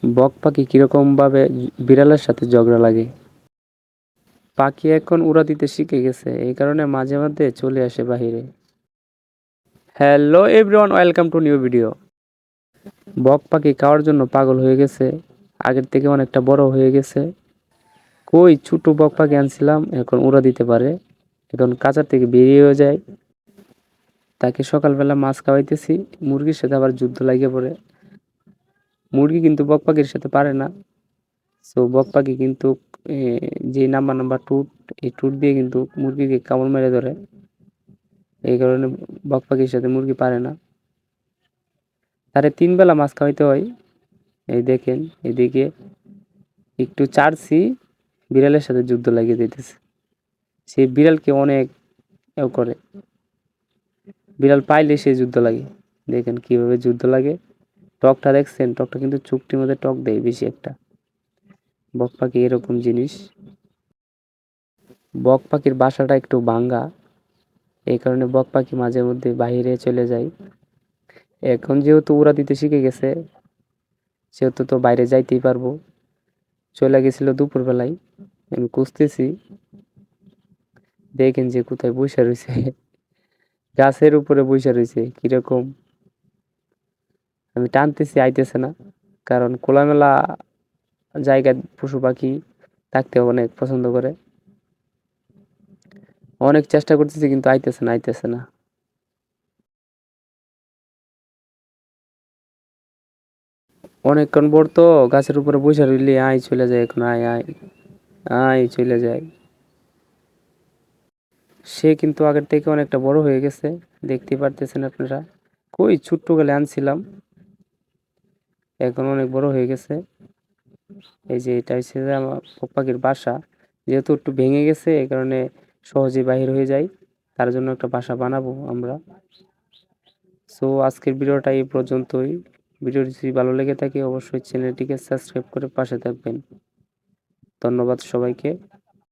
বক পাখি কিরকম ভাবে বিড়ালের সাথে ঝগড়া লাগে। পাখি এখন উড়া দিতে শিখে গেছে, এই কারণে মাঝে মধ্যে চলে আসে বাহিরে। Hello everyone, welcome to new video. বক পাখি খাওয়ার জন্য পাগল হয়ে গেছে, আগের থেকে অনেকটা বড় হয়ে গেছে। কই ছোট বক পাখি আনছিলাম, এখন উড়া দিতে পারে, এখন কাঁচার থেকে বেরিয়েও যায়। তাকে সকালবেলা মাছ খাওয়াইতেছি, মুরগির সাথে আবার যুদ্ধ লাগিয়ে পড়ে। মুরগি কিন্তু বক পাখির সাথে পারে না। সো বক পাখি কিন্তু এ, যে নাম্বার নাম্বার টুট, এই টুট দিয়ে কিন্তু মুরগিকে কামড় মেরে ধরে। এই কারণে বক পাখির সাথে মুরগি পারে না। তারে 3 বেলা মাছ খাওয়াইতে হয়। এই দেখেন, এদিকে একটু চারছি, বিড়ালের সাথে যুদ্ধ লাগিয়ে দিতেছে। সে বিড়ালকে অনেক করে, বিড়াল পাইলে সে যুদ্ধ লাগে। দেখেন কিভাবে যুদ্ধ লাগে। টকটা দেখছেন, টকটা কিন্তু চুক্তির মধ্যে টক দেয় বেশি একটা। বক পাখি এরকম জিনিস। বক পাখির বাসাটা একটু ভাঙ্গা, এই কারণে বক পাখি মাঝে মধ্যে বাইরে চলে যায়। এখন যেহেতু উড়া দিতে শিখে গেছে, সেহেতু তো বাইরে যাইতেই পারবো। চলে গেছিল দুপুর বেলায়, আমি খুঁজতেছি। দেখেন যে কোথায় বসে রয়েছে, গাছের উপরে বসে রয়েছে কিরকম। আমি টানতেছি, আইতেছে না, কারণ খোলামেলা জায়গায় পশু পাখি থাকতে অনেক পছন্দ করে। অনেক চেষ্টা করতেছি কিন্তু আইতেছে না, আইতেছে না। অনেকক্ষণ পর তো গাছের উপরে বসে রইলি, আয় চলে যায়, এখন আয় আয় আয় চলে যায়। সে কিন্তু আগের থেকে অনেকটা বড় হয়ে গেছে, দেখতে পারতেছেন আপনারা। কই ছোট্ট গালে আনছিলাম, এখন অনেক বড় হয়ে গেছে। এই যে এটা হচ্ছে যে আমার বক পাখির বাসা, যেহেতু একটু ভেঙে গেছে এই কারণে সহজে বাহির হয়ে যায়, তার জন্য একটা বাসা বানাবো আমরা। সো আজকের ভিডিওটা এই পর্যন্তই। ভিডিওটি যদি ভালো লেগে থাকে অবশ্যই চ্যানেলটিকে সাবস্ক্রাইব করে পাশে থাকবেন। ধন্যবাদ সবাইকে।